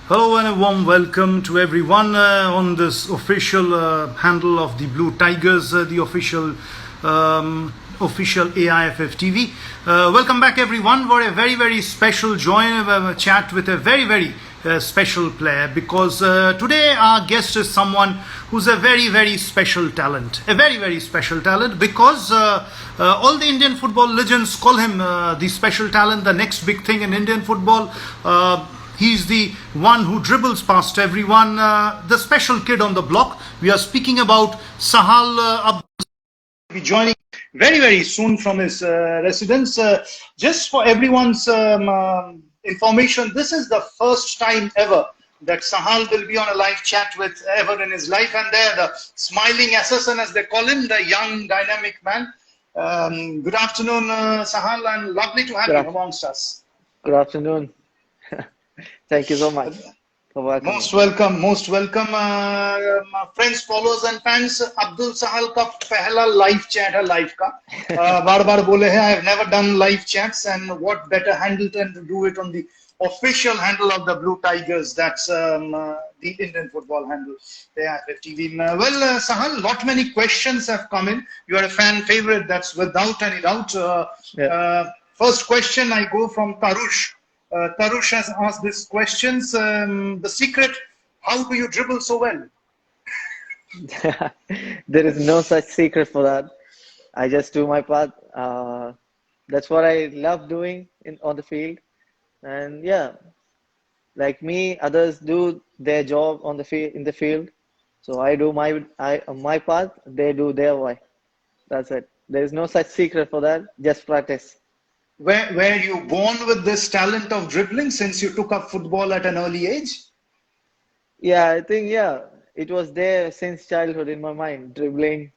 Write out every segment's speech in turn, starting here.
Hello and a warm welcome to everyone on this official handle of the Blue Tigers, the official AIFF TV. Welcome back everyone for a very special chat with a very special player, because today our guest is someone who's a very special talent. A very special talent, because all the Indian football legends call him the special talent, the next big thing in Indian football. He's the one who dribbles past everyone, the special kid on the block. We are speaking about Sahal Abdul Samad. Will be joining very soon from his residence. Just for everyone's information, this is the first time ever that Sahal will be on a live chat with ever in his life, and there the smiling assassin, as they call him, the young dynamic man. Good afternoon, Sahal, and lovely to have you amongst us. Good afternoon. Thank you so much for welcoming. Most welcome, friends, followers and fans. Abdul Sahal का पहला live chat है live का. बार बोले हैं, I have never done live chats, and what better handle than to do it on the official handle of the Blue Tigers. That's the Indian football handle, the AIFF TV. Well, Sahal, many questions have come in. You are a fan favorite, that's without any doubt. First question I go from Tarush. Tarush has asked these questions. The secret, how do you dribble so well? There is no such secret for that. I just do my part. That's what I love doing on the field. And yeah, like me, others do their job on the field, in the field. So I do my part, they do their way. That's it. There is no such secret for that. Just practice. Were you born with this talent of dribbling since you took up football at an early age? Yeah, I think, it was there since childhood in my mind. Dribbling,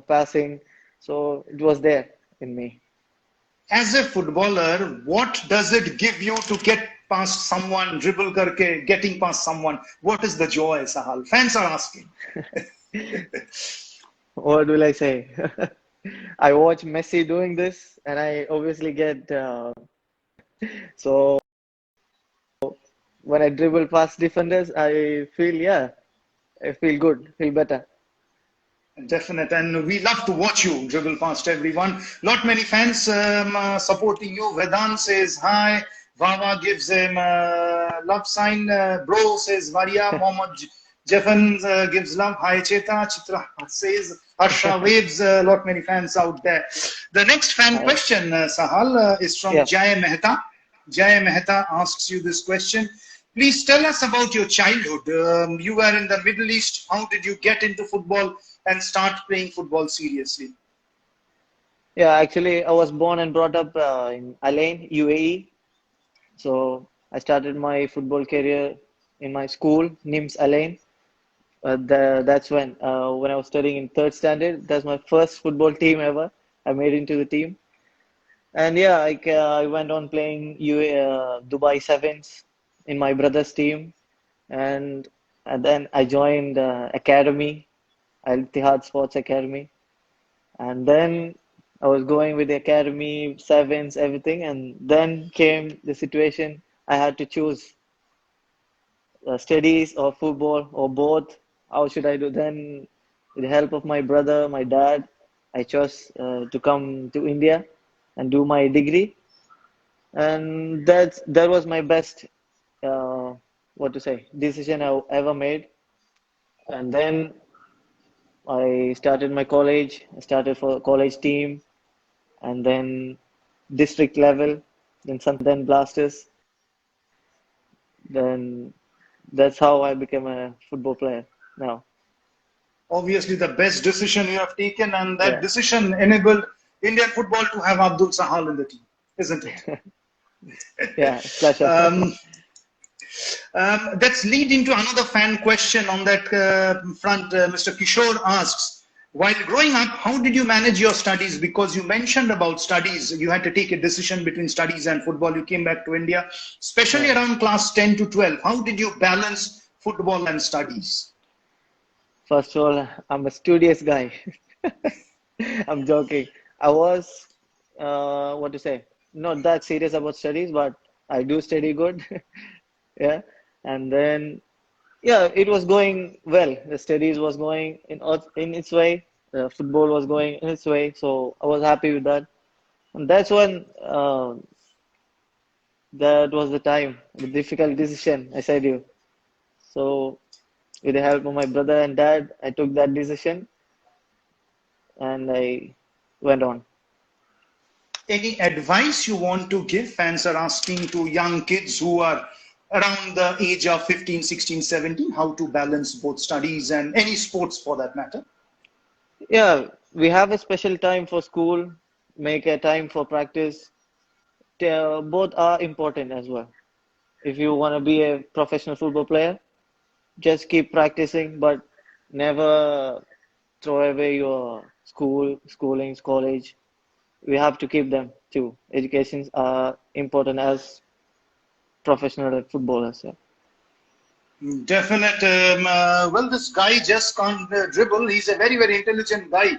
passing. So it was there in me. As a footballer, what does it give you to get past someone, dribble karke, getting past someone? What is the joy, Sahal? Fans are asking. What will I say? I watch Messi doing this, and I obviously get so when I dribble past defenders, I feel good, feel better. Definite, and we love to watch you dribble past everyone. Many fans supporting you. Vedant says hi. Vava gives him a love sign. Bro says Varia. Mohammed Jeffan gives love. Hi Cheta. Chitra says Harsha waves. Many fans out there. The next fan question, Sahal, is from Jay Mehta. Jay Mehta asks you this question. Please tell us about your childhood. You were in the Middle East. How did you get into football and start playing football seriously? Yeah, actually, I was born and brought up in Al Ain, UAE. So I started my football career in my school, NIMS Al Ain. That's when I was studying in 3rd standard. That's my first football team ever. I made into the team. And yeah, I went on playing Dubai Sevens in my brother's team. And then I joined Academy, Al Ittihad Sports Academy. And then I was going with the Academy, Sevens, everything. And then came the situation I had to choose studies or football or both. How should I do? Then, with the help of my brother, my dad, I chose to come to India and do my degree. And that was my best, decision I ever made. And then I started my college. I started for college team, and then district level, then Blasters. Then that's how I became a football player now. Obviously, the best decision you have taken, and that decision enabled Indian football to have Abdul Sahal in the team, isn't it? Yeah, pleasure. That's leading to another fan question on that front. Mr. Kishore asks, while growing up, how did you manage your studies? Because you mentioned about studies, you had to take a decision between studies and football. You came back to India, especially around class 10 to 12. How did you balance football and studies? First of all, I'm a studious guy. I'm joking. I was, not that serious about studies, but I do study good. Yeah, and then yeah, it was going well. The studies was going in its way. The football was going in its way. So I was happy with that. And that's when that was the time, the difficult decision. I said you. So with the help of my brother and dad, I took that decision and I went on. Any advice you want to give? Fans are asking to young kids who are around the age of 15, 16, 17, how to balance both studies and any sports for that matter. Yeah, we have a special time for school, make a time for practice. Both are important as well. If you want to be a professional football player, just keep practicing, but never throw away your schoolings, college. We have to keep them too. Educations are important as professional footballers. Yeah. Definite. Well, this guy just can't dribble. He's a very, very intelligent guy.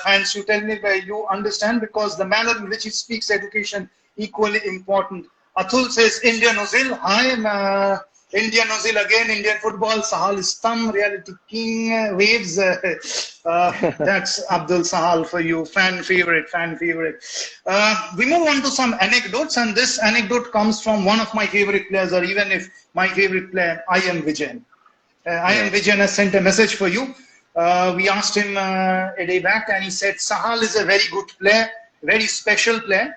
Fans, you tell me where you understand because the manner in which he speaks education equally important. Atul says Indian Ozil. Hi, Indian Ozil again. Indian football. Sahal is thumb. Reality king. Waves. That's Abdul Sahal for you. Fan favorite. Fan favorite. We move on to some anecdotes, and this anecdote comes from one of my favorite players, or even if my favorite player, I am Vijayan. I am Yeah. Vijayan has sent a message for you. We asked him a day back, and he said Sahal is a very good player, very special player,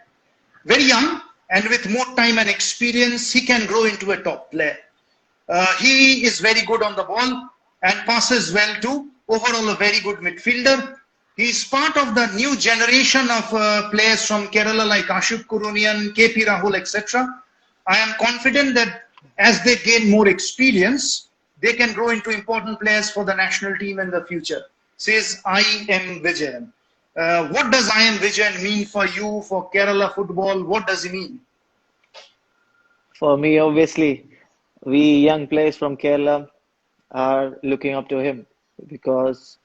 very young, and with more time and experience, he can grow into a top player. He is very good on the ball and passes well too. Overall, a very good midfielder. He is part of the new generation of players from Kerala like Ashok Kurunian, KP Rahul, etc. I am confident that as they gain more experience, they can grow into important players for the national team in the future. Says I am Vijayan. What does I am Vijayan mean for you, for Kerala football? What does he mean? For me, obviously, we young players from Kerala are looking up to him because,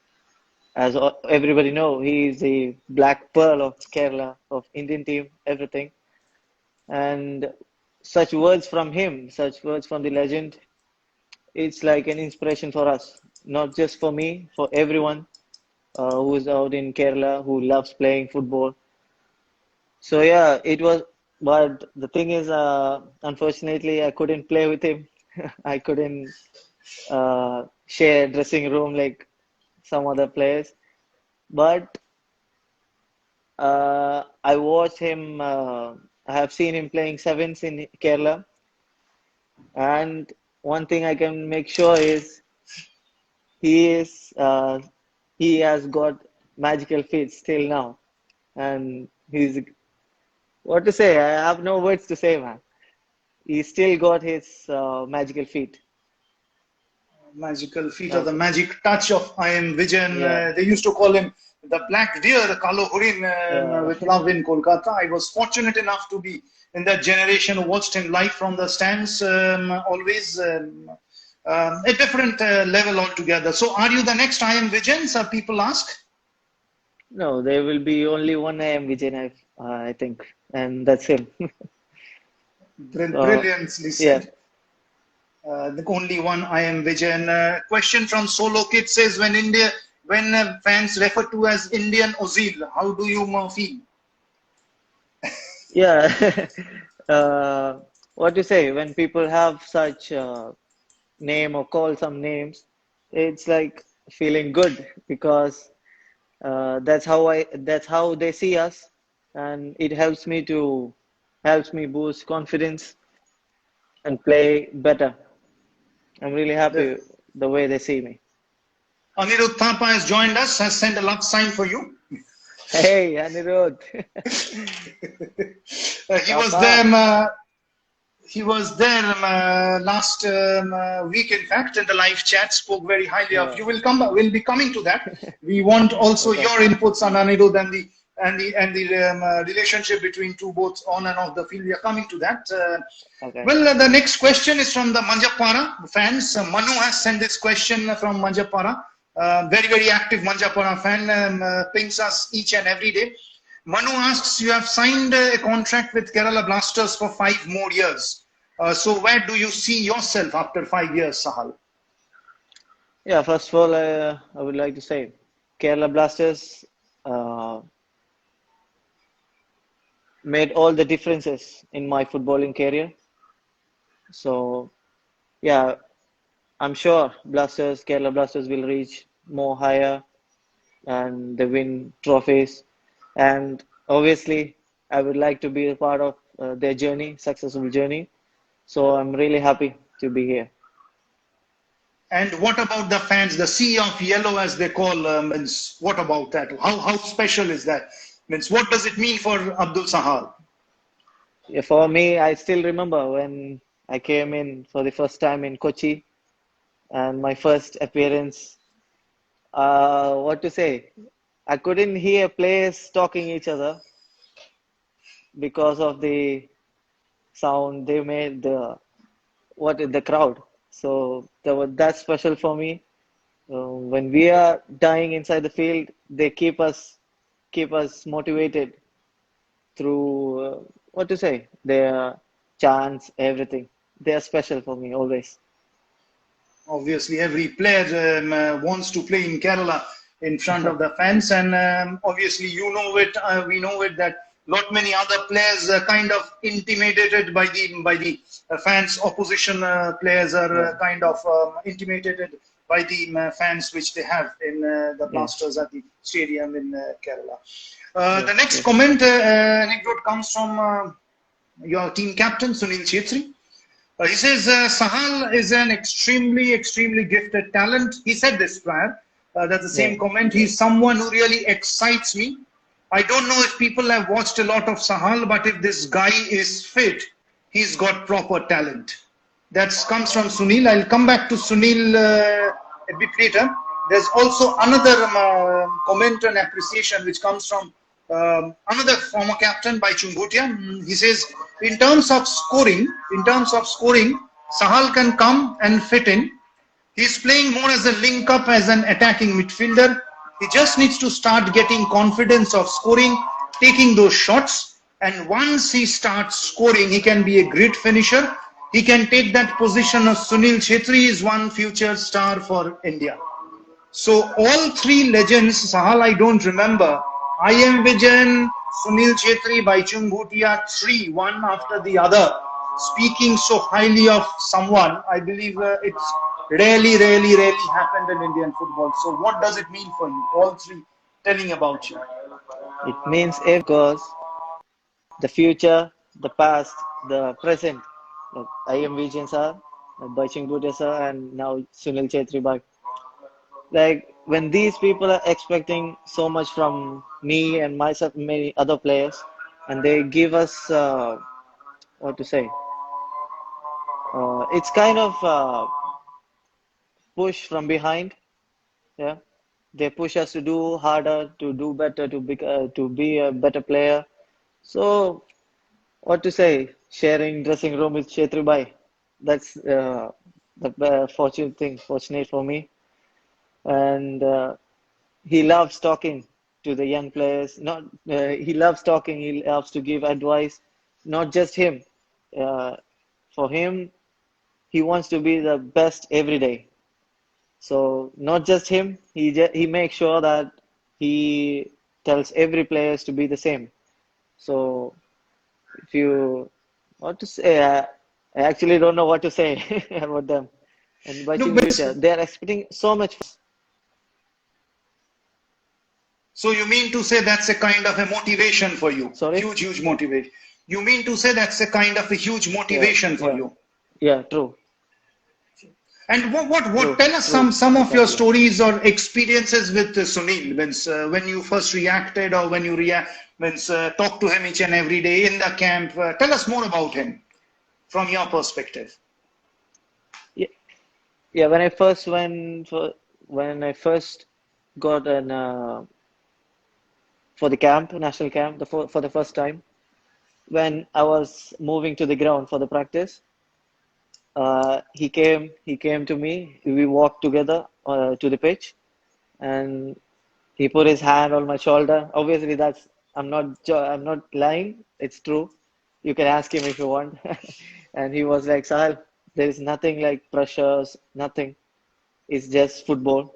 as everybody know, he is the black pearl of Kerala, of Indian team, everything. And such words from him, such words from the legend, it's like an inspiration for us, not just for me, for everyone who is out in Kerala who loves playing football. So yeah, it was. But the thing is, unfortunately, I couldn't play with him. I couldn't share dressing room like some other players. But I watched him. I have seen him playing sevens in Kerala, and one thing I can make sure is he is he has got magical feet still now, and he's what to say. I have no words to say, man. He still got his magical feet. Magical feet or Uh, the magic touch of I am Vijayan. yeah, They used to call him the black deer, the Kalo Hurin yeah, with love in Kolkata. I was fortunate enough to be in that generation who watched him live from the stands, always a different level altogether. So are you the next I am Vijayan? So people ask. no, there will be only one I am Vijay, I think, and that's him. So Brilliantly yeah, said. The only one I am Vijayan. Question from Solo Kid says when fans refer to as Indian Ozil, how do you feel? yeah. What to say when people have such name or call some names, it's like feeling good because that's how they see us, and it helps me boost confidence and play better. I'm really happy the way they see me. Anirudh Thapa has joined us, has sent a love sign for you. Hey, Anirudh. He was Papa. there. He was there last week, in fact, in the live chat. Spoke very highly of Yeah. you. We'll be coming to that. We want also Okay. your inputs on Anirudh and the relationship between two both on and off the field. We are coming to that. Okay. Well, the next question is from the Manjapara fans. Manu has sent this question from Manjapara. Very, very active Manjapara fan, pings us each and every day. Manu asks, you have signed a contract with Kerala Blasters for 5 more years. So where do you see yourself after 5 years, Sahal? Yeah, first of all, I would like to say Kerala Blasters uh, made all the differences in my footballing career. So, yeah, I'm sure Kerala Blasters will reach more higher and they win trophies. And obviously, I would like to be a part of their journey, successful journey. So I'm really happy to be here. And what about the fans, the sea of yellow, as they call? Means what about that? How special is that? Means what does it mean for Abdul Sahal? Yeah, for me, I still remember when I came in for the first time in Kochi and my first appearance. What to say? I couldn't hear players talking each other because of the sound they made the crowd. So that's special for me. When we are dying inside the field, they keep us motivated through what to say their chants, everything. They are special for me always. Obviously, every player wants to play in Kerala in front of the fans, and obviously, you know it. We know it that lot many other players are kind of intimidated by the fans. Opposition players are Yeah, kind of intimidated by the fans which they have in the yes, Blasters at the stadium in Kerala. yes, The next yes, comment anecdote comes from your team captain Sunil Chetri. He says Sahal is an extremely gifted talent. He said this prior. That's the yeah, same comment. He's someone who really excites me. I don't know if people have watched a lot of Sahal, but if this guy is fit, he's got proper talent. That comes from Sunil. I'll come back to Sunil a bit later. There's also another comment and appreciation which comes from another former captain by Chungutia. He says, in terms of scoring, Sahal can come and fit in. He's playing more as a link up as an attacking midfielder. He just needs to start getting confidence of scoring, taking those shots. And once he starts scoring, he can be a great finisher. He can take that position of Sunil Chetri is one future star for India. So all three legends, Sahal, I don't remember. I am Vijayan, Sunil Chetri, Baichung Bhutia, three, one after the other, speaking so highly of someone. I believe it's rarely happened in Indian football. So what does it mean for you? All three telling about you. it means because the future, the past, the present. Like I am Vijay sir, Baching Bhutia sir, and now Sunil Chetri bhai. Like when these people are expecting so much from me and myself, many other players, and they give us what to say. It's kind of push from behind. Yeah, they push us to do harder, to do better, to be a better player. So what to say? Sharing dressing room with Chetri bhai. That's the fortunate for me. And he loves talking to the young players. Not he loves talking. He loves to give advice. Not just him. Uh, for him, he wants to be the best every day. So not just him. He makes sure that he tells every players to be the same. So if you what to say, I actually don't know what to say about them. And No, watching but future, they are expecting so much. so you mean to say that's a kind of a motivation for you? Sorry? Huge motivation. You mean to say that's a kind of a huge Yeah, motivation for yeah, you? yeah. True, And what? true, Tell us true. some of your Exactly. stories or experiences with Sunil. When you first reacted or when you talk to him each and every day in the camp. Tell us more about him from your perspective. Yeah, yeah. When I first got an for the camp, national camp, for the first time, when I was moving to the ground for the practice, he came to me. We walked together to the pitch, and he put his hand on my shoulder. Obviously, I'm not lying. It's true. You can ask him if you want. And he was like, Sahal, there is nothing like pressures, nothing. It's just football.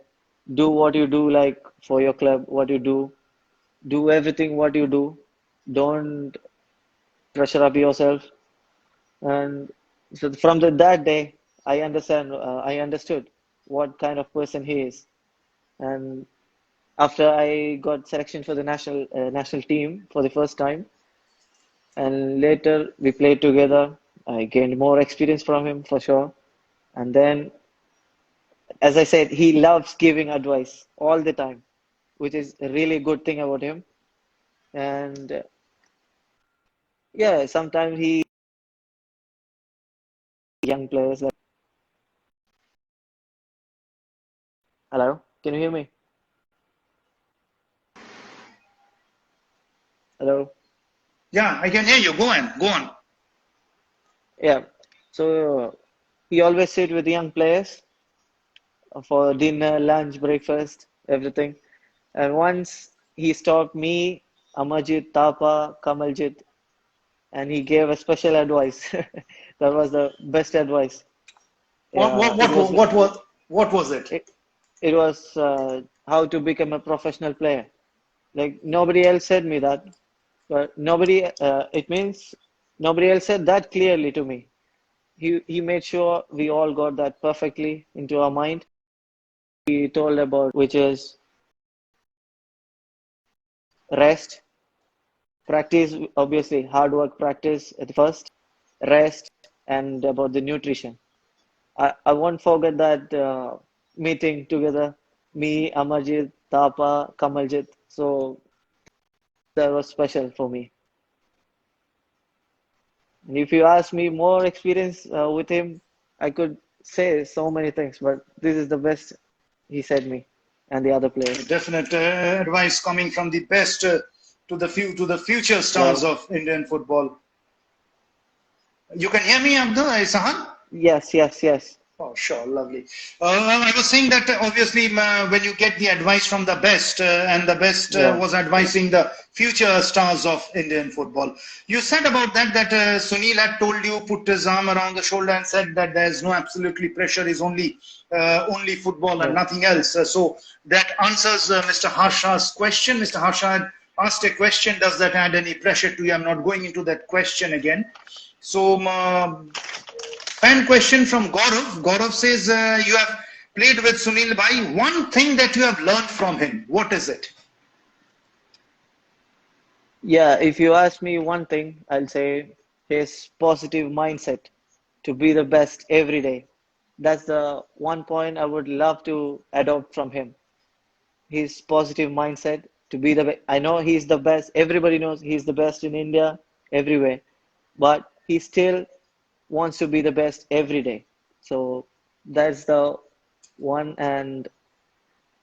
Do what you do, like for your club, what you do. Do everything what you do. Don't pressure up yourself. And so from that day, I understood what kind of person he is. And after I got selection for the national team for the first time, and later we played together. I gained more experience from him for sure. And then, as I said, he loves giving advice all the time, which is a really good thing about him. And yeah, sometimes he young players like, hello, can you hear me? Hello. Yeah, I can hear you. Go on, go on. Yeah. So he always sit with young players for dinner, lunch, breakfast, everything. And once he stopped me, Amarjit, Tapa, Kamaljit, and he gave a special advice. That was the best advice. What Yeah, what what wa- what was it? it, it was how to become a professional player. Like nobody else said me that, but it means nobody else said that clearly to me. He made sure we all got that perfectly into our mind. He told about which is rest, practice, obviously hard work practice at first, rest, and about the nutrition. I won't forget that meeting together, me, Amarjit, Tapa, Kamaljit. So that was special for me. And if you ask me more experience with him, I could say so many things, but this is the best he said me and the other players. Definite advice coming from the best to the future stars Hello? of Indian football. You can hear me, Abdul Sahan? Yes, yes, yes. Oh, sure, lovely. I was saying that obviously when you get the advice from the best, and the best Yeah. was advising the future stars of Indian football. You said about that Sunil had told you, put his arm around the shoulder and said that there's no absolutely pressure, is only football and Yeah. nothing else. So that answers Mr. Harsha's question. Mr. Harsha had asked a question, does that add any pressure to you? I'm not going into that question again. So fan question from Gaurav. Gaurav says, you have played with Sunil Bhai. One thing that you have learned from him, what is it? Yeah, if you ask me one thing, I'll say his positive mindset to be the best every day. That's the one point I would love to adopt from him. His positive mindset to be the best. I know he's the best. Everybody knows he's the best in India, everywhere. But he still wants to be the best every day. So that's the one and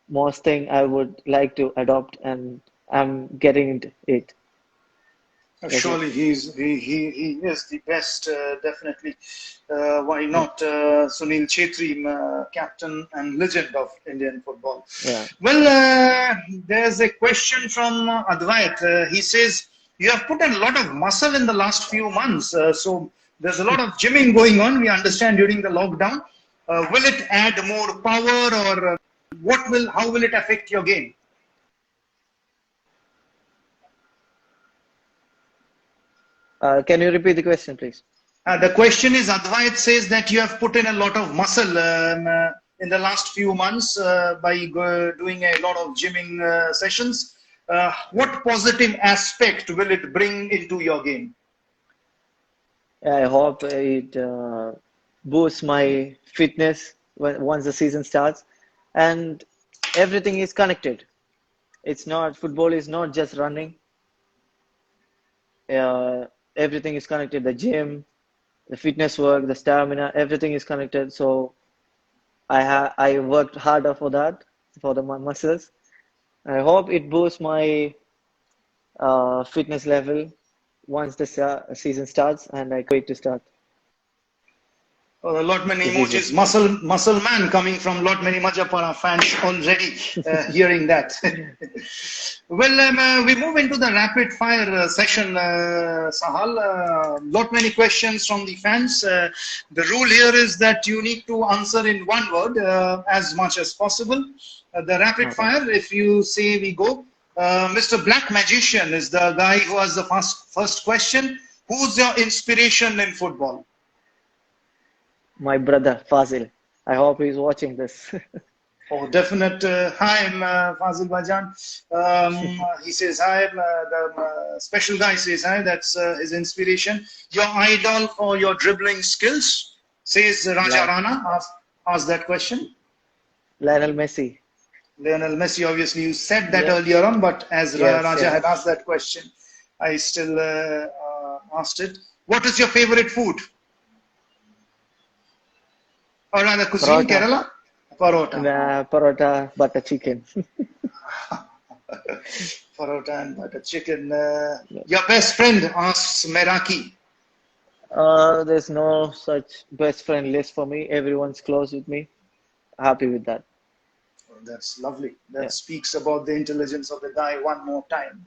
most thing I would like to adopt, and I'm getting into it. That's it. Surely he is the best, definitely. Why Yeah. not Sunil Chetri, captain and legend of Indian football? Yeah. Well, there's a question from Advait. He says, you have put a lot of muscle in the last few months. So there's a lot of gymming going on, we understand, during the lockdown. Will it add more power, or how will it affect your game? Can you repeat the question, please? The question is, Advait says that you have put in a lot of muscle in the last few months by doing a lot of gymming sessions. What positive aspect will it bring into your game? I hope it boosts my fitness once the season starts, and everything is connected. It's not football is not just running. Uh, Everything is connected. The gym, the fitness work, the stamina, everything is connected. So I worked harder for that, for the muscles. I hope it boosts my fitness level once the season starts, and I wait to start. A lot many This is emojis. Muscle man coming from lot many Majapara fans already hearing that. Well, we move into the rapid fire session, Sahal. Lot many questions from the fans. The rule here is that you need to answer in one word as much as possible. The rapid fire, if you say we go. Mr. Black Magician is the guy who has the first question. Who's your inspiration in football? my brother Fazil. I hope he's watching this. Oh, definite. Hi, I'm Fazil Bajan. He says hi. The special guy says hi. That's his inspiration. Your idol for your dribbling skills, says Raja Rana. Ask that question. Lionel Messi. Lionel Messi, obviously, you said that earlier on, but as Raja had asked that question, I still asked it. What is your favorite food? Or rather, cuisine, Kerala? Parota. Parota, butter chicken. Parota and butter chicken. Your best friend asks Meraki. There's no such best friend list for me. Everyone's close with me. Happy with that. Oh, that's lovely. That speaks about the intelligence of the guy one more time.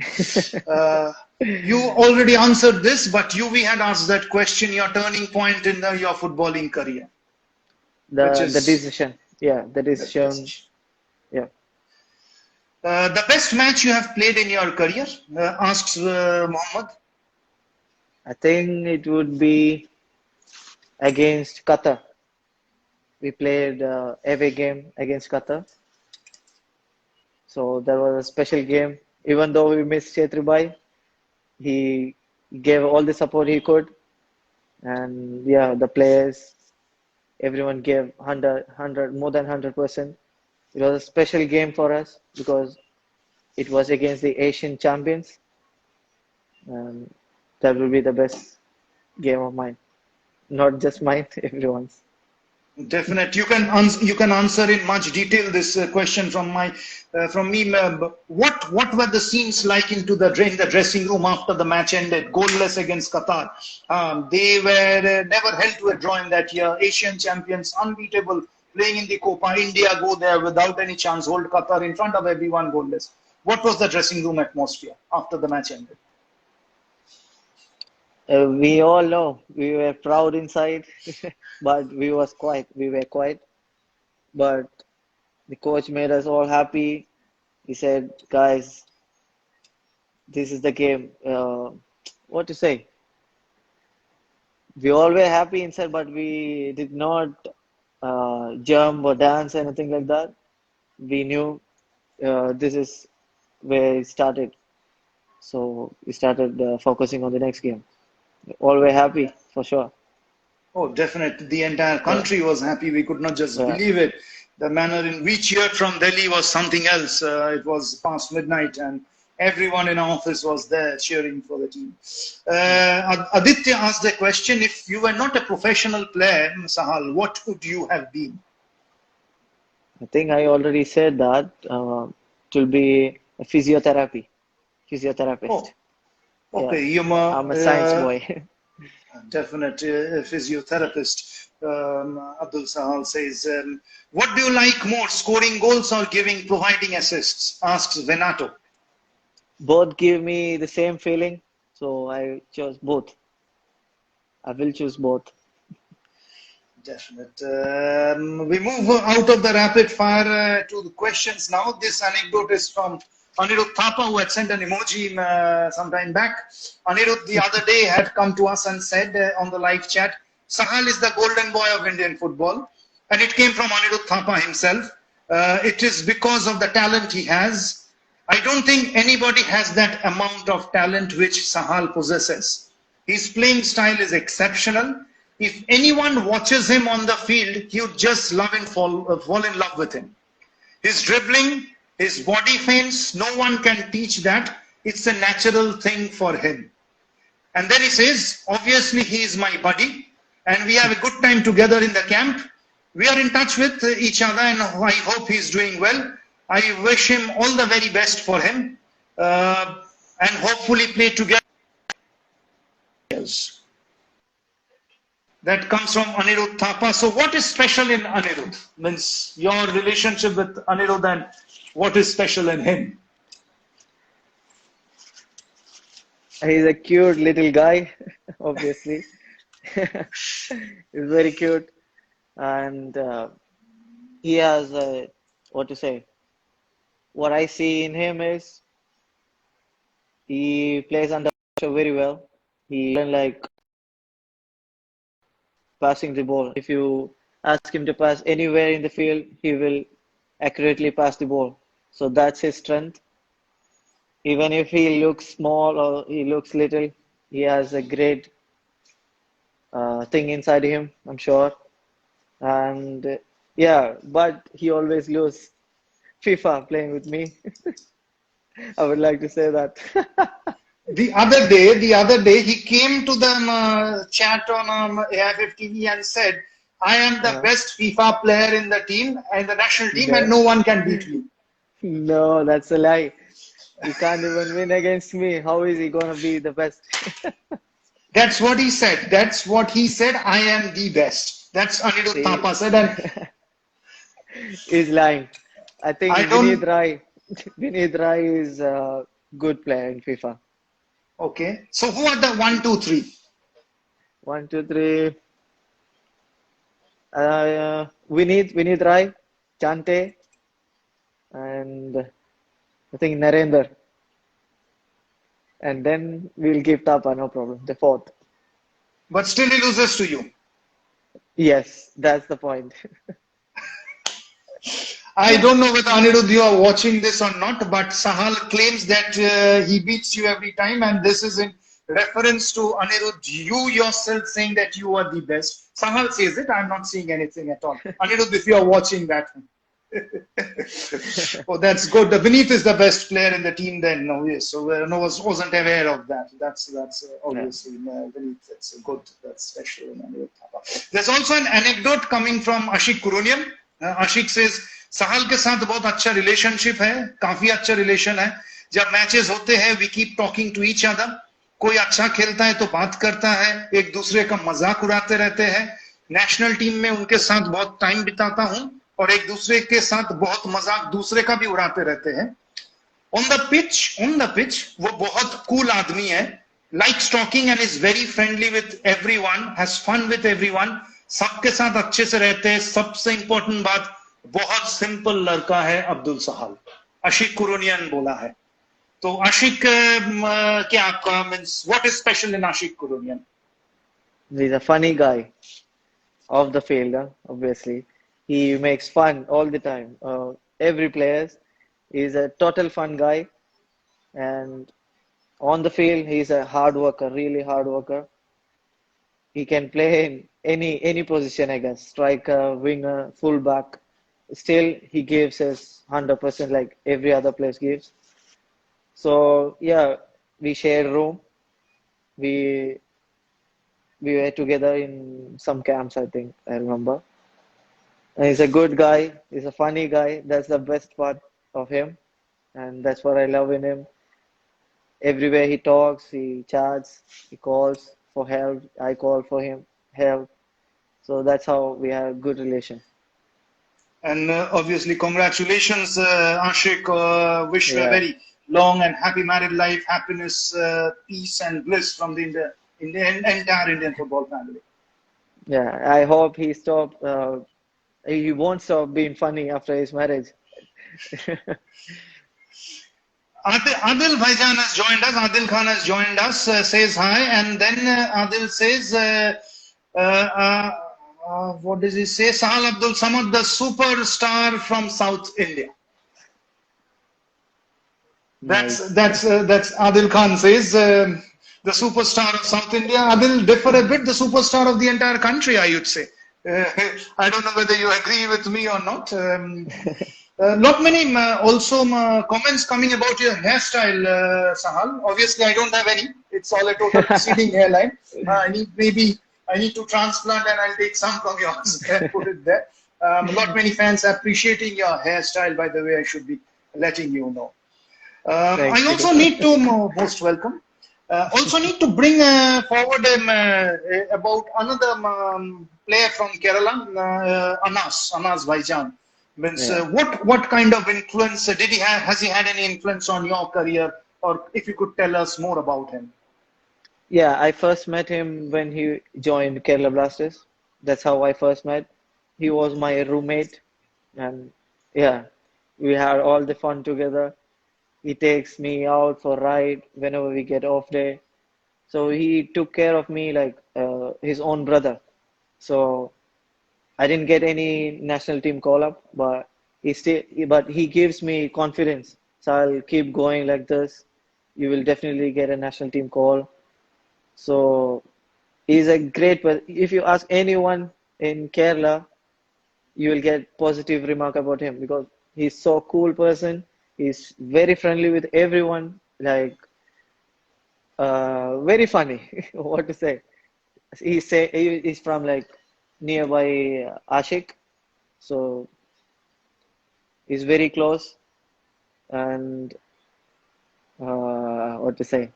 You already answered this, but we had asked that question, your turning point in your footballing career. The decision. Yeah, the decision. Yeah. The best match you have played in your career, asks Mohammed. I think it would be against Qatar. We played away game against Qatar. So that was a special game. Even though we missed Chetribai, he gave all the support he could. And yeah, the players, everyone gave 100, more than 100%. It was a special game for us because it was against the Asian champions. And that will be the best game of mine. Not just mine, everyone's. Definite. You can answer in much detail this question from me. What were the scenes like in the dressing room after the match ended, goalless against Qatar? They were never held to a draw in that year. Asian champions, unbeatable, playing in the Copa. India go there without any chance, hold Qatar in front of everyone, goalless. What was the dressing room atmosphere after the match ended? We all know we were proud inside, but we were quiet. But the coach made us all happy. He said, "Guys, this is the game." What to say? We all were happy inside, but we did not jump or dance, anything like that. We knew this is where it started, so we started focusing on the next game. All were happy for sure. Oh, definitely. The entire country was happy. We could not just believe it. The manner in which cheered from Delhi was something else. It was past midnight and everyone in our office was there cheering for the team. Aditya asked the question, if you were not a professional player, Sahal, what would you have been? I think I already said that. It will be a physiotherapist. Oh. Okay, Yeah. I'm a science boy. Definite physiotherapist. Abdul Sahal says, what do you like more, scoring goals or providing assists? Asks Venato. Both give me the same feeling, so I chose both. I will choose both. Definite. We move out of the rapid fire to the questions now. This anecdote is from Anirudh Thapa, who had sent an emoji some time back. Anirudh the other day had come to us and said on the live chat, Sahal is the golden boy of Indian football. And it came from Anirudh Thapa himself. It is because of the talent he has. I don't think anybody has that amount of talent which Sahal possesses. His playing style is exceptional. If anyone watches him on the field, you just love and fall in love with him. His dribbling, his body feints, no one can teach that. It's a natural thing for him. And then he says, obviously he is my buddy and we have a good time together in the camp. We are in touch with each other and I hope he's doing well. I wish him all the very best for him and hopefully play together. The that comes from Anirudh Thapa. So what is special in Anirudh? Means your relationship with Anirudh and what is special in him? He's a cute little guy, obviously. He's very cute, and he has what to say. What I see in him is he plays under pressure very well. He doesn't like passing the ball. If you ask him to pass anywhere in the field, he will accurately pass the ball. So that's his strength. Even if he looks small or he looks little, he has a great thing inside him, I'm sure. And yeah, but he always loses FIFA playing with me. I would like to say that. The other day, he came to the chat on AIFF TV and said, "I am the best FIFA player in the team and the national team, and no one can beat me." No, that's a lie. He can't even win against me. How is he gonna be the best? That's what he said. That's what he said. I am the best. That's Anirudh Thapa said. And he's lying. I think I don't... Vinith Rai is a good player in FIFA. Okay. So who are the 1, 2, 3? 1, 2, 3. Vinith Rai, Chante, and I think Narendra. And then we'll give Tapa, no problem. The fourth. But still he loses to you. Yes, that's the point. I don't know whether Anirudh you are watching this or not, but Sahal claims that he beats you every time, and this is in reference to Anirudh, you yourself saying that you are the best. Sahal says it, I'm not seeing anything at all. Anirudh, if you are watching that. Oh, that's good. Vinith is the best player in the team then. No, yes. So no, wasn't aware of that. That's obviously Vinith. That's good. That's special. There's also an anecdote coming from Ashik Kurunian. Ashik says, Sahal के साथ बहुत अच्छा relationship है, काफी अच्छा relation है. जब matches होते हैं, we keep talking to each other. कोई अच्छा खेलता है तो बात करता है, एक दूसरे का मजाक उड़ाते रहते हैं. नेशनल टीम में उनके साथ बहुत टाइम बिताता हूं और एक दूसरे के साथ बहुत मजाक दूसरे का भी उड़ाते रहते हैं. On the pitch, वो बहुत cool आदमी है. Likes talking and is very friendly with everyone, has fun with everyone. सबके साथ अच्छे से रहते हैं. सबसे इंपॉर्टेंट बात, बहुत सिंपल लड़का है अब्दुल सहाल. आशिक कुरुनियन बोला है. तो आशिक क्या आपका means what is special in Ashiq Kuruniyan? He's a funny guy off the field, obviously. He makes fun all the time. Every player is a total fun guy, and on the field he's a hard worker, really hard worker. He can play in any position, I guess, striker, winger, fullback. Still, he gives his 100% like every other player gives. So yeah, we share a room. We were together in some camps, I think, I remember. And he's a good guy. He's a funny guy. That's the best part of him, and that's what I love in him. Everywhere he talks, he chats, he calls for help. I call for him help. So that's how we have a good relation. And obviously, congratulations, Ashik. Wish you a very long and happy married life, happiness, peace, and bliss from the entire Indian football family. Yeah, I hope he won't stop being funny after his marriage. Adil Bhaijan has joined us. Adil Khan has joined us. Says hi, and then Adil says, what does he say? Sahal Abdul Samad, the superstar from South India. That's Adil Khan says, the superstar of South India. Adil differ a bit, the superstar of the entire country, I would say. I don't know whether you agree with me or not. Not many also comments coming about your hairstyle, Sahal. Obviously, I don't have any. It's all a total receding hairline. I need to transplant and I'll take some from yours and put it there. Not many fans appreciating your hairstyle, by the way, I should be letting you know. I also need to most welcome. Also need to bring forward about another player from Kerala, Anas Baijan. Means Yeah. what kind of influence did he have? Has he had any influence on your career? Or if you could tell us more about him. Yeah, I first met him when he joined Kerala Blasters. That's how I first met. He was my roommate, and yeah, we had all the fun together. He takes me out for ride whenever we get off day. So he took care of me like his own brother. So I didn't get any national team call up, but he gives me confidence. So I'll keep going like this. You will definitely get a national team call. So he's a great person. If you ask anyone in Kerala, you will get positive remark about him because he's so cool person. He's very friendly with everyone. Like very funny. What to say? He's from like nearby Ashik, so he's very close. And what to say?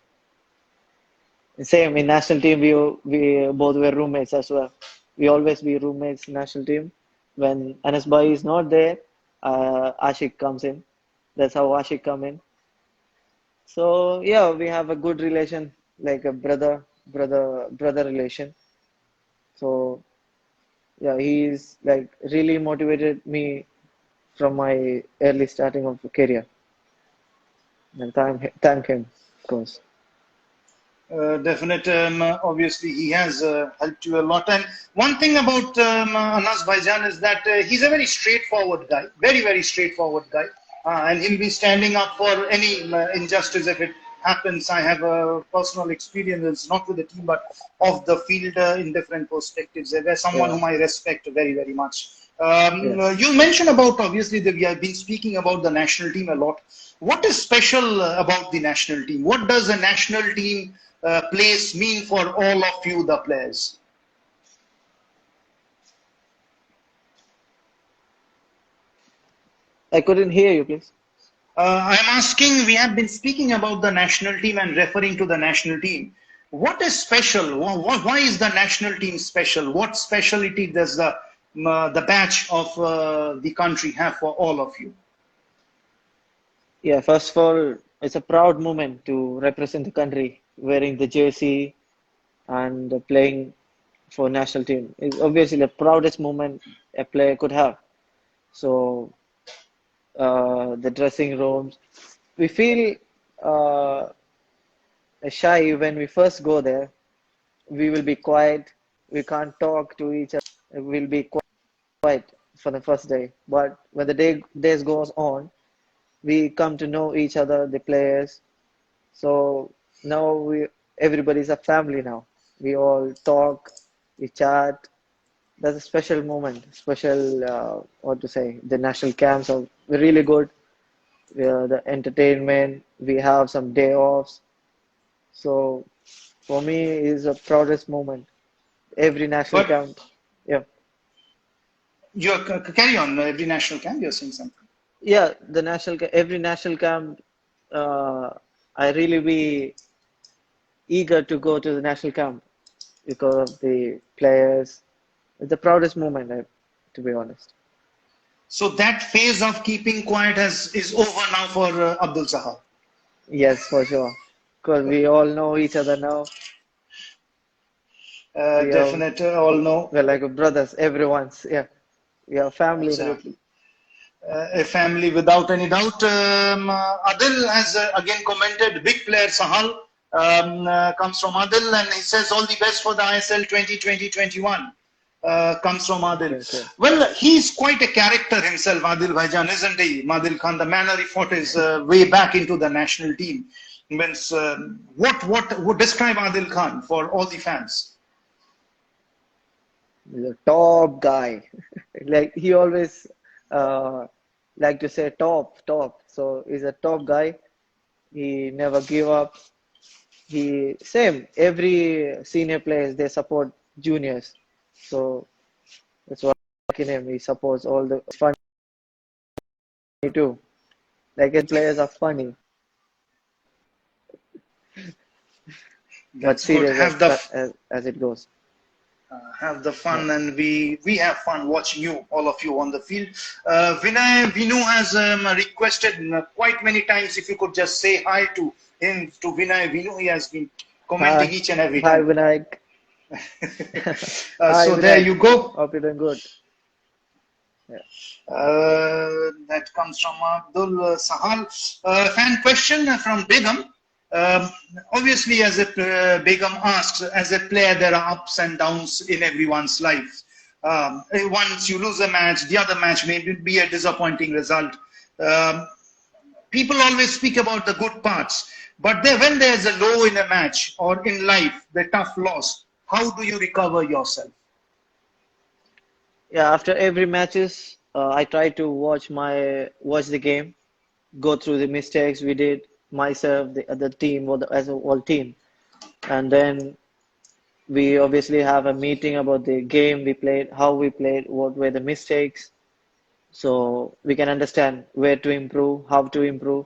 Same in national team, we both were roommates as well. We always be roommates national team. When Anas Bhai is not there, Ashik comes in. That's how Ashik come in. So yeah, we have a good relation, like a brother relation. So yeah, he's like really motivated me from my early starting of career. And thank him, of course. Definite. Obviously, he has helped you a lot. And one thing about Anas Baijan is that he's a very straightforward guy, very straightforward guy, and he'll be standing up for any injustice if it happens. I have a personal experience, not with the team, but of the field in different perspectives. There's someone Yeah, whom I respect very much. yeah. You mentioned about obviously that we have been speaking about the national team a lot. What is special about the national team? What does a national team place mean for all of you, the players? I couldn't hear you, please. I'm asking, we have been speaking about the national team and referring to the national team. What is special? Why is the national team special? What specialty does the badge of the country have for all of you? Yeah, first of all, it's a proud moment to represent the country wearing the jersey and playing for national team. It's obviously the proudest moment a player could have. So the dressing rooms, we feel uh, shy when we first go there. We will be quiet. We can't talk to each other. We'll be quiet for the first day. But when the days goes on, we come to know each other, the players. So now everybody's a family now. We all talk, we chat. That's a special moment. Special, what to say? The national camps are really good. The entertainment. We have some day offs. So for me, is a proudest moment. Every national But camp. Yeah, you carry on every national camp. You're saying something. yeah. Every national camp. Uh, I really be eager to go to the national camp because of the players. It's the proudest moment, to be honest. So that phase of keeping quiet is over now for Abdul Sahal. Yes, for sure. Because we all know each other now. We are Definite, all know. we're like brothers. Everyone's yeah. We are family now. Absolutely. A family without any doubt. Adil has again commented, big player Sahal comes from Adil and he says all the best for the ISL 2020-21 comes from Adil. Thank you. Well, he's quite a character himself, Adil Bhaijan, isn't he? Adil Khan, the manner he fought his way back into the national team. Means, what would describe Adil Khan for all the fans? He's a top guy. Like he always uh, like to say top. So he's a top guy. He never give up. He same. Every senior players they support juniors. So that's what I like in him. He supports all the funny too. Like his players are funny. but That's good. serious as it goes. Have the Yeah. fun, and we have fun watching you, all of you, on the field. Vinay Vinu has requested quite many times if you could just say hi to him, to Vinay Vinu. He has been commenting Hi, each and every hi time. Vinayak. Hi So there Vinayak. you go. Hope you're doing good. Yeah. That comes from Abdul Sahal. Fan question from Begum. Um, Obviously, as a Begum asks, as a player, there are ups and downs in everyone's life. Once you lose a match, the other match may be a disappointing result. Um, People always speak about the good parts, but when there's a low in a match or in life, the tough loss, how do you recover yourself? Yeah, after every matches, I try to watch the game, go through the mistakes we did, myself, the other team, or as a whole team, and then we obviously have a meeting about the game we played, how we played, what were the mistakes, so we can understand where to improve, how to improve.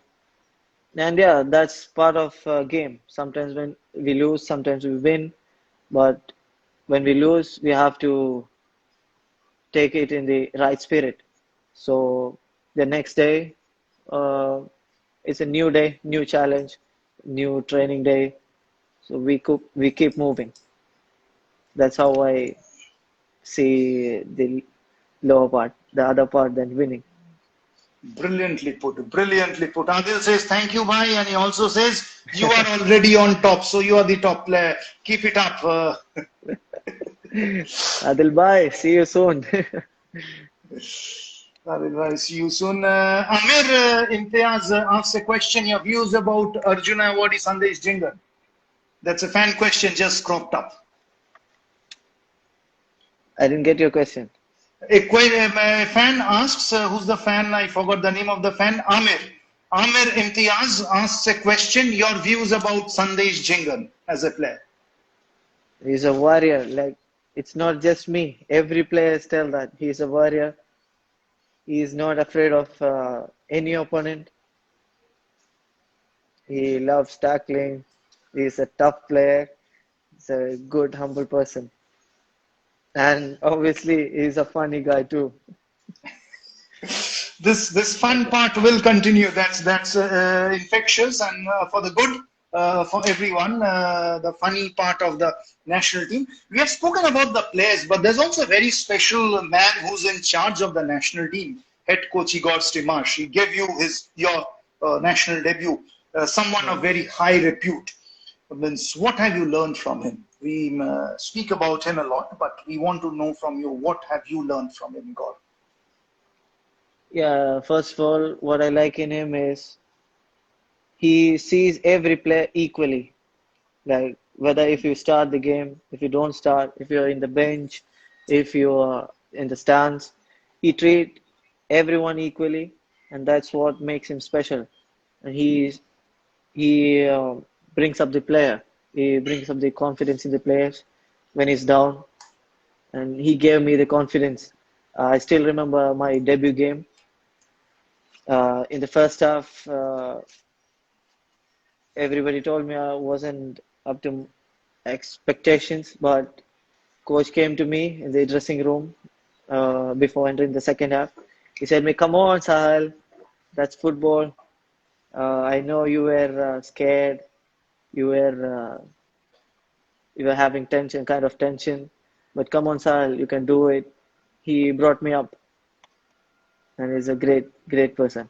And yeah, that's part of game. Sometimes when we lose, sometimes we win, but when we lose, we have to take it in the right spirit. So the next day, uh, it's a new day, new challenge, new training day. So we keep moving. That's how I see the lower part, the other part than winning. Brilliantly put. Brilliantly put. Adil says, thank you, bhai. And he also says, you are already on top. So you are the top player. Keep it up. Adil bhai, see you soon. Adil bhai, see you soon. Amir Imtiaz asks a question. Your views about Arjuna Awadi Sandesh Jingan. That's a fan question just cropped up. I didn't get your question. A fan asks, who's the fan? I forgot the name of the fan. Amir. Amir Imtiaz asks a question. Your views about Sandesh Jingan as a player. He's a warrior. Like it's not just me. Every player tell that he's a warrior. He is not afraid of any opponent. He loves tackling. He's a tough player. He's a good, humble person. And obviously, he's a funny guy too. This fun part will continue. That's infectious and for the good for everyone. The funny part of the national team. We have spoken about the players, but there's also a very special man who's in charge of the national team. Head coach Igor Stimash. He gave you your national debut. Someone of Yeah. very high repute. Means, what have you learned from him? We speak about him a lot, but we want to know from you, what have you learned from him, Igor? Yeah, first of all, what I like in him is he sees every player equally. Like whether if you start the game, if you don't start, if you're in the bench, if you are in the stands, he treat everyone equally, and that's what makes him special. And he brings up the player. He brings up the confidence in the players when he's down, and he gave me the confidence. I still remember my debut game. In the first half, everybody told me I wasn't up to expectations, but coach came to me in the dressing room before entering the second half. He said, "Me, come on, Sahal, that's football. I know you were scared. You were you were having tension, kind of tension, but come on, Sahal, you can do it." He brought me up, and he's a great person,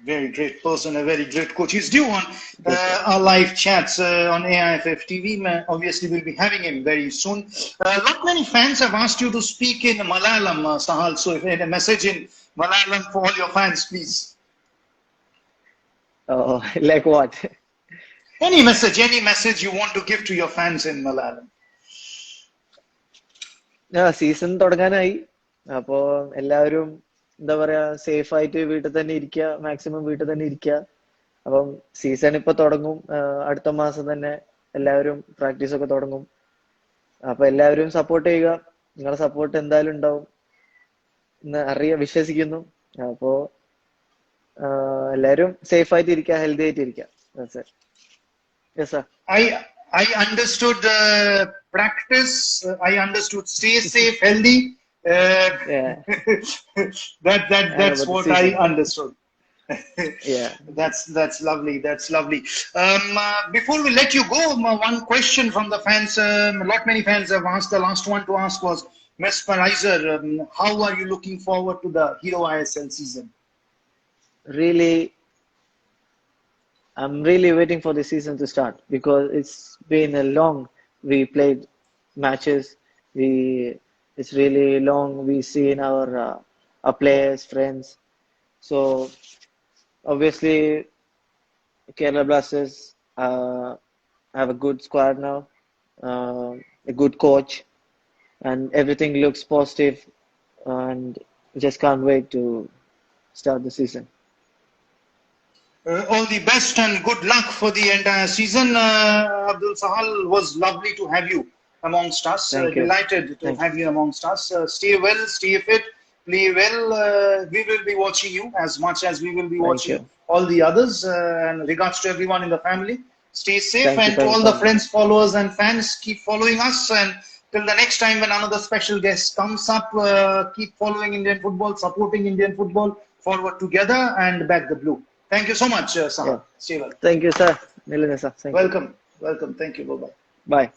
Very great person, a very great coach. He's due on great coach. our live chats on AIFF TV. Obviously, we'll be having him very soon. Not many fans have asked you to speak in Malayalam, Sahal. So, if you had a message in Malayalam for all your fans, please. Oh, like what? Any message you want to give to your fans in Malayalam. Season തുടങ്ങാനായി അപ്പോ എല്ലാവരും എന്താ പറയാ safe ആയിട്ട് വീട്ടിൽ തന്നെ ഇരിക്കുക maximum വീട്ടിൽ തന്നെ ഇരിക്കുക അപ്പം സീസൺ ഇപ്പൊ തുടങ്ങും അടുത്ത മാസം തന്നെ എല്ലാവരും പ്രാക്ടീസ് ഒക്കെ തുടങ്ങും അപ്പൊ എല്ലാവരും സപ്പോർട്ട് ചെയ്യുക നിങ്ങളുടെ സപ്പോർട്ട് എന്തായാലും ഉണ്ടാവും എന്ന് വിശ്വസിക്കുന്നു അപ്പോ എല്ലാവരും സേഫ് ആയിട്ട് ഇരിക്കുക ഹെൽത്തി ആയിട്ട് ഇരിക്കുക That's it. Yes, sir. I understood practice. I understood stay safe, healthy. Uh, Yeah, and that's about the what I season. understood. Yeah, That's lovely. That's lovely. Before we let you go, one question from the fans. A lot many fans have asked. The last one to ask was Mesperizer. How are you looking forward to the Hero ISL season? really, I'm really waiting for the season to start because it's been a long. We played matches. We it's really long. We seen our players, friends. So obviously, Kerala Blasters have a good squad now, a good coach, and everything looks positive. And just can't wait to start the season. All the best and good luck for the entire season. Abdul Sahal, was lovely to have you amongst us. Thank you. Delighted to Thank have you amongst us. Stay well, stay fit, play well. We will be watching you as much as we will be thank watching you. all the others. And regards to everyone in the family. Stay safe, Thank you. and to Thank you all so the much. friends, followers, and fans, keep following us. And till the next time when another special guest comes up, keep following Indian football, supporting Indian football, forward together, and back the blue. Thank you so much, Yeah. Sahal. Stay well. Thank you, sir. Nilin, sir. Thank you. Welcome. Welcome. Thank you. Bye bye. Bye.